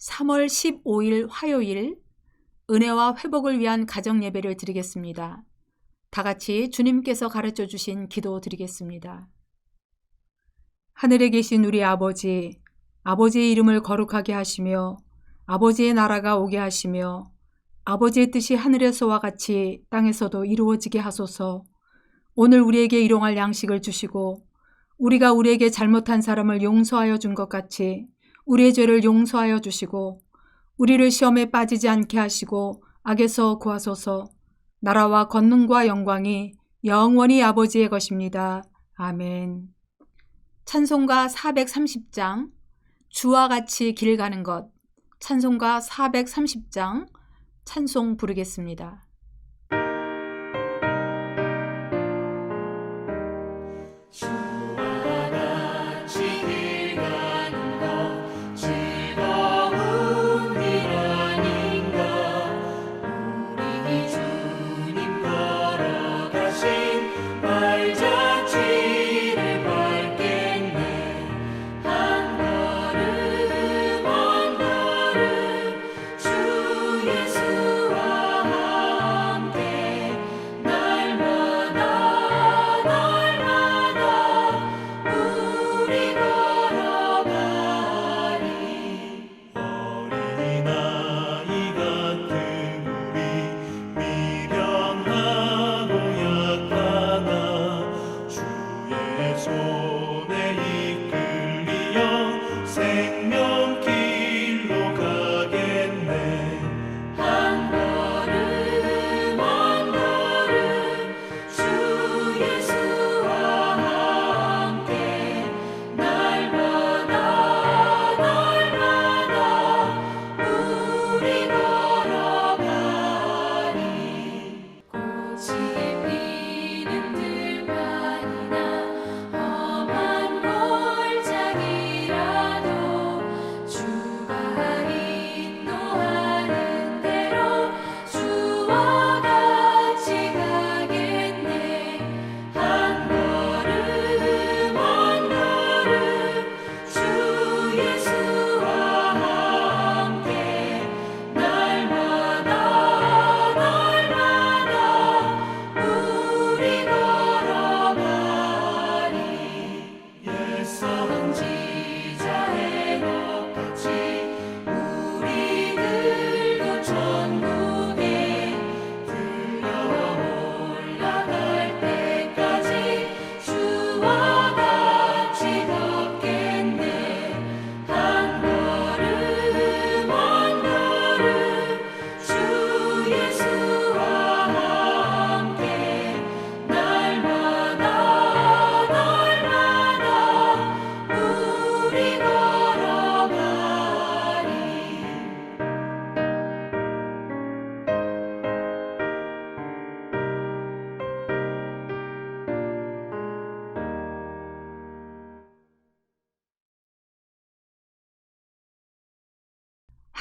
3월 15일 화요일 은혜와 회복을 위한 가정 예배를 드리겠습니다. 다 같이 주님께서 가르쳐 주신 기도 드리겠습니다. 하늘에 계신 우리 아버지, 아버지의 이름을 거룩하게 하시며 아버지의 나라가 오게 하시며 아버지의 뜻이 하늘에서와 같이 땅에서도 이루어지게 하소서. 오늘 우리에게 일용할 양식을 주시고 우리가 우리에게 잘못한 사람을 용서하여 준 것 같이 우리의 죄를 용서하여 주시고 우리를 시험에 빠지지 않게 하시고 악에서 구하소서. 나라와 권능과 영광이 영원히 아버지의 것입니다. 아멘. 찬송가 430장 주와 같이 길 가는 것, 찬송가 430장 찬송 부르겠습니다.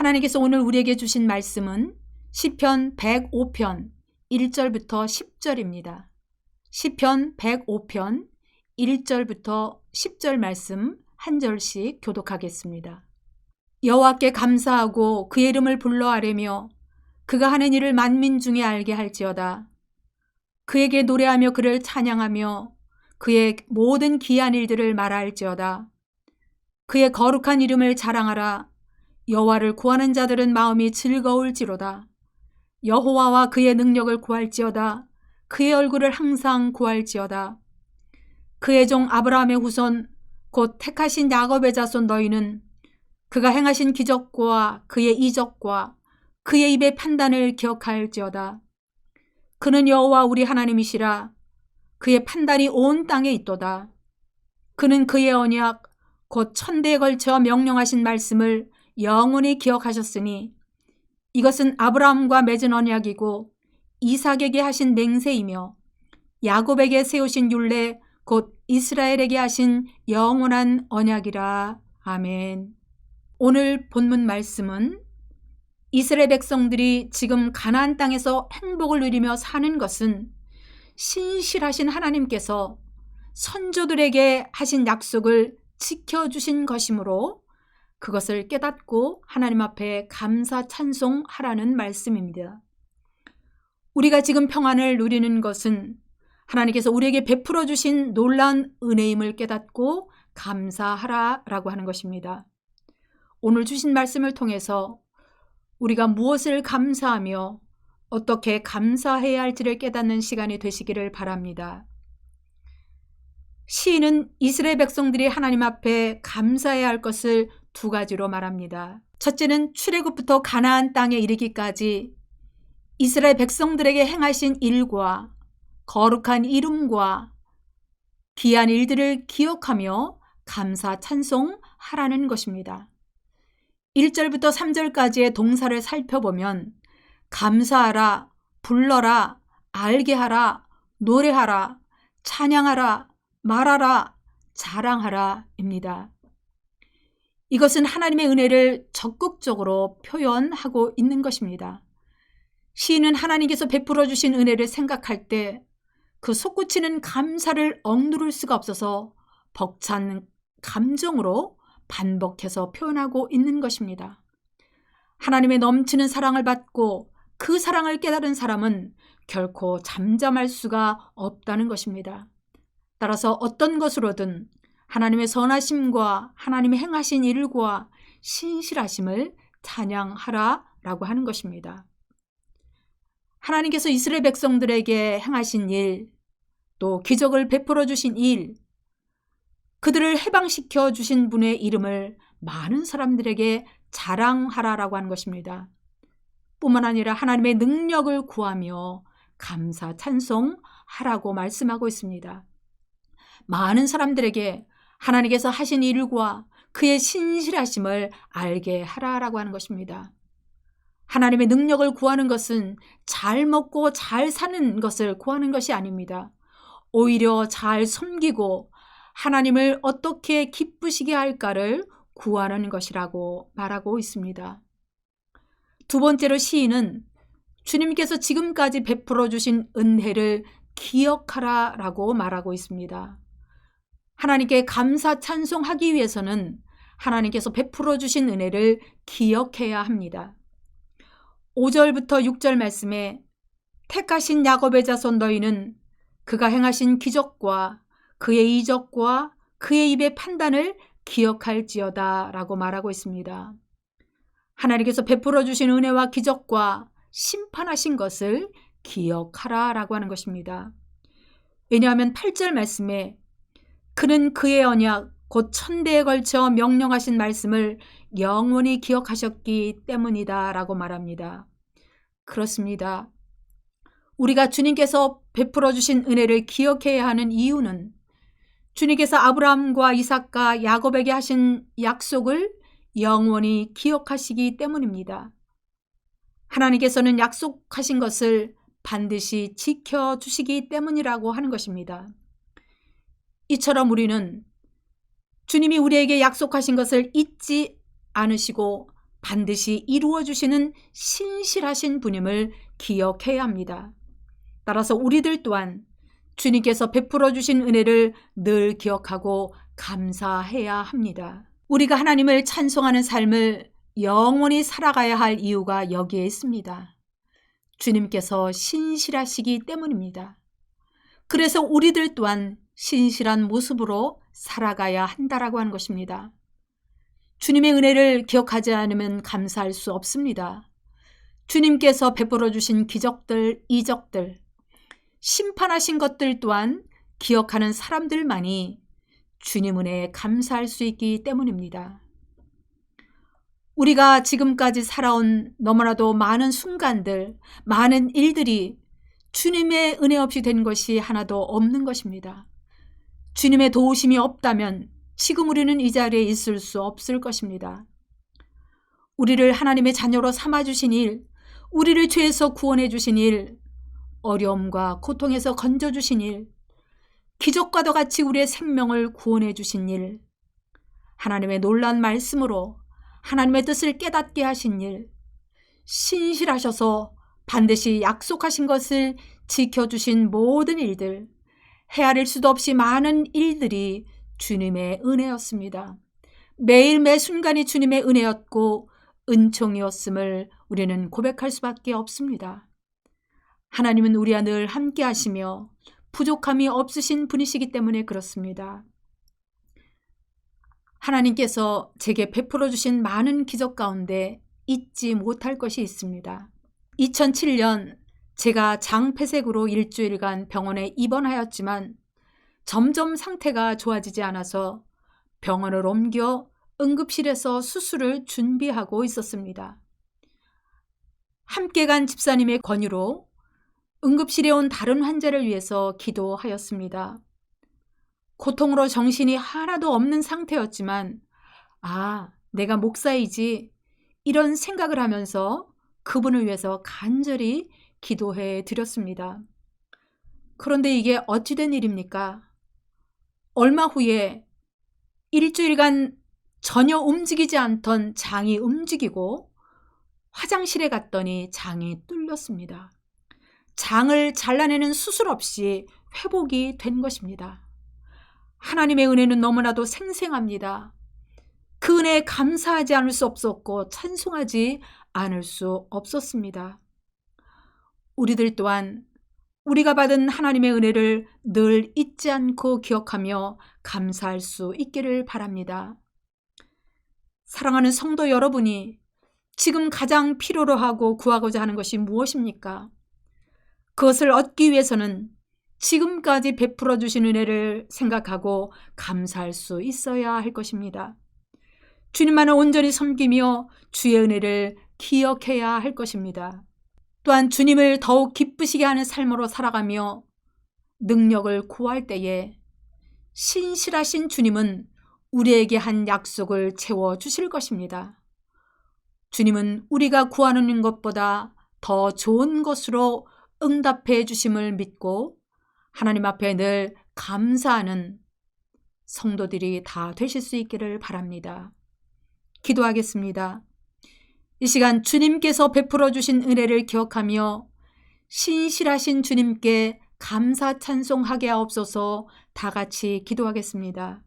하나님께서 오늘 우리에게 주신 말씀은 시편 105편 1절부터 10절입니다. 시편 105편 1절부터 10절 말씀 한 절씩 교독하겠습니다. 여호와께 감사하고 그의 이름을 불러 아뢰며 그가 하는 일을 만민 중에 알게 할지어다. 그에게 노래하며 그를 찬양하며 그의 모든 기이한 일들을 말할지어다. 그의 거룩한 이름을 자랑하라. 여호와를 구하는 자들은 마음이 즐거울지로다. 여호와와 그의 능력을 구할지어다. 그의 얼굴을 항상 구할지어다. 그의 종 아브라함의 후손 곧 택하신 야곱의 자손 너희는 그가 행하신 기적과 그의 이적과 그의 입의 판단을 기억할지어다. 그는 여호와 우리 하나님이시라. 그의 판단이 온 땅에 있도다. 그는 그의 언약 곧 천대에 걸쳐 명령하신 말씀을 영원히 기억하셨으니 이것은 아브라함과 맺은 언약이고 이삭에게 하신 맹세이며 야곱에게 세우신 율례 곧 이스라엘에게 하신 영원한 언약이라. 아멘. 오늘 본문 말씀은 이스라엘 백성들이 지금 가나안 땅에서 행복을 누리며 사는 것은 신실하신 하나님께서 선조들에게 하신 약속을 지켜주신 것이므로 그것을 깨닫고 하나님 앞에 감사 찬송하라는 말씀입니다. 우리가 지금 평안을 누리는 것은 하나님께서 우리에게 베풀어 주신 놀라운 은혜임을 깨닫고 감사하라라고 하는 것입니다. 오늘 주신 말씀을 통해서 우리가 무엇을 감사하며 어떻게 감사해야 할지를 깨닫는 시간이 되시기를 바랍니다. 시인은 이스라엘 백성들이 하나님 앞에 감사해야 할 것을 두 가지로 말합니다. 첫째는 출애굽부터 가나안 땅에 이르기까지 이스라엘 백성들에게 행하신 일과 거룩한 이름과 귀한 일들을 기억하며 감사 찬송하라는 것입니다. 1절부터 3절까지의 동사를 살펴보면 감사하라, 불러라, 알게 하라, 노래하라, 찬양하라, 말하라, 자랑하라 입니다. 이것은 하나님의 은혜를 적극적으로 표현하고 있는 것입니다. 시인은 하나님께서 베풀어 주신 은혜를 생각할 때 그 솟구치는 감사를 억누를 수가 없어서 벅찬 감정으로 반복해서 표현하고 있는 것입니다. 하나님의 넘치는 사랑을 받고 그 사랑을 깨달은 사람은 결코 잠잠할 수가 없다는 것입니다. 따라서 어떤 것으로든 하나님의 선하심과 하나님의 행하신 일과 신실하심을 찬양하라라고 하는 것입니다. 하나님께서 이스라엘 백성들에게 행하신 일, 또 기적을 베풀어 주신 일, 그들을 해방시켜 주신 분의 이름을 많은 사람들에게 자랑하라라고 하는 것입니다. 뿐만 아니라 하나님의 능력을 구하며 감사 찬송하라고 말씀하고 있습니다. 많은 사람들에게 하나님께서 하신 일과 그의 신실하심을 알게 하라라고 하는 것입니다. 하나님의 능력을 구하는 것은 잘 먹고 잘 사는 것을 구하는 것이 아닙니다. 오히려 잘 섬기고 하나님을 어떻게 기쁘시게 할까를 구하는 것이라고 말하고 있습니다. 두 번째로 시인은 주님께서 지금까지 베풀어 주신 은혜를 기억하라라고 말하고 있습니다. 하나님께 감사 찬송하기 위해서는 하나님께서 베풀어 주신 은혜를 기억해야 합니다. 5절부터 6절 말씀에 택하신 야곱의 자손 너희는 그가 행하신 기적과 그의 이적과 그의 입의 판단을 기억할지어다 라고 말하고 있습니다. 하나님께서 베풀어 주신 은혜와 기적과 심판하신 것을 기억하라 라고 하는 것입니다. 왜냐하면 8절 말씀에 그는 그의 언약 곧 천대에 걸쳐 명령하신 말씀을 영원히 기억하셨기 때문이다 라고 말합니다. 그렇습니다. 우리가 주님께서 베풀어 주신 은혜를 기억해야 하는 이유는 주님께서 아브라함과 이삭과 야곱에게 하신 약속을 영원히 기억하시기 때문입니다. 하나님께서는 약속하신 것을 반드시 지켜주시기 때문이라고 하는 것입니다. 이처럼 우리는 주님이 우리에게 약속하신 것을 잊지 않으시고 반드시 이루어 주시는 신실하신 분임을 기억해야 합니다. 따라서 우리들 또한 주님께서 베풀어 주신 은혜를 늘 기억하고 감사해야 합니다. 우리가 하나님을 찬송하는 삶을 영원히 살아가야 할 이유가 여기에 있습니다. 주님께서 신실하시기 때문입니다. 그래서 우리들 또한 신실한 모습으로 살아가야 한다라고 하는 것입니다. 주님의 은혜를 기억하지 않으면 감사할 수 없습니다. 주님께서 베풀어 주신 기적들, 이적들, 심판하신 것들 또한 기억하는 사람들만이 주님 은혜에 감사할 수 있기 때문입니다. 우리가 지금까지 살아온 너무나도 많은 순간들, 많은 일들이 주님의 은혜 없이 된 것이 하나도 없는 것입니다. 주님의 도우심이 없다면 지금 우리는 이 자리에 있을 수 없을 것입니다. 우리를 하나님의 자녀로 삼아주신 일, 우리를 죄에서 구원해 주신 일, 어려움과 고통에서 건져주신 일, 기적과도 같이 우리의 생명을 구원해 주신 일, 하나님의 놀라운 말씀으로 하나님의 뜻을 깨닫게 하신 일, 신실하셔서 반드시 약속하신 것을 지켜주신 모든 일들, 헤아릴 수도 없이 많은 일들이 주님의 은혜였습니다. 매일 매 순간이 주님의 은혜였고 은총이었음을 우리는 고백할 수밖에 없습니다. 하나님은 우리와 늘 함께 하시며 부족함이 없으신 분이시기 때문에 그렇습니다. 하나님께서 제게 베풀어 주신 많은 기적 가운데 잊지 못할 것이 있습니다. 2007년 제가 장폐색으로 일주일간 병원에 입원하였지만 점점 상태가 좋아지지 않아서 병원을 옮겨 응급실에서 수술을 준비하고 있었습니다. 함께 간 집사님의 권유로 응급실에 온 다른 환자를 위해서 기도하였습니다. 고통으로 정신이 하나도 없는 상태였지만 내가 목사이지 이런 생각을 하면서 그분을 위해서 간절히 기도해 드렸습니다. 그런데 이게 어찌된 일입니까? 얼마 후에 일주일간 전혀 움직이지 않던 장이 움직이고 화장실에 갔더니 장이 뚫렸습니다. 장을 잘라내는 수술 없이 회복이 된 것입니다. 하나님의 은혜는 너무나도 생생합니다. 그 은혜에 감사하지 않을 수 없었고 찬송하지 않을 수 없었습니다. 우리들 또한 우리가 받은 하나님의 은혜를 늘 잊지 않고 기억하며 감사할 수 있기를 바랍니다. 사랑하는 성도 여러분이 지금 가장 필요로 하고 구하고자 하는 것이 무엇입니까? 그것을 얻기 위해서는 지금까지 베풀어 주신 은혜를 생각하고 감사할 수 있어야 할 것입니다. 주님만을 온전히 섬기며 주의 은혜를 기억해야 할 것입니다. 또한 주님을 더욱 기쁘시게 하는 삶으로 살아가며 능력을 구할 때에 신실하신 주님은 우리에게 한 약속을 채워주실 것입니다. 주님은 우리가 구하는 것보다 더 좋은 것으로 응답해 주심을 믿고 하나님 앞에 늘 감사하는 성도들이 다 되실 수 있기를 바랍니다. 기도하겠습니다. 이 시간 주님께서 베풀어 주신 은혜를 기억하며 신실하신 주님께 감사 찬송하게 하옵소서. 다 같이 기도하겠습니다.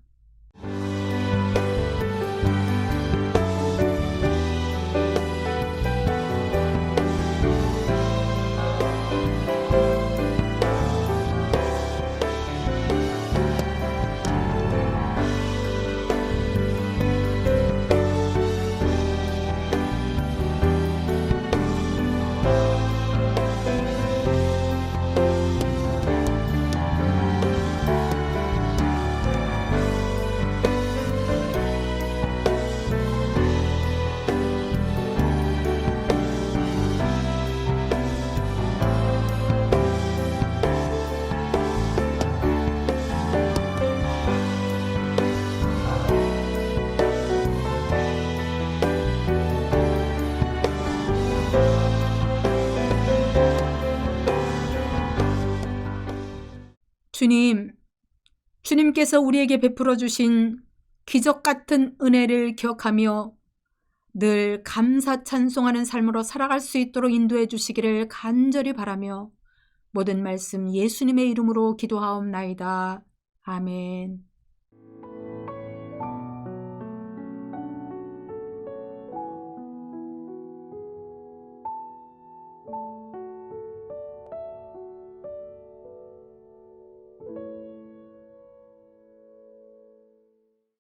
주님께서 우리에게 베풀어 주신 기적 같은 은혜를 기억하며 늘 감사 찬송하는 삶으로 살아갈 수 있도록 인도해 주시기를 간절히 바라며 모든 말씀 예수님의 이름으로 기도하옵나이다. 아멘.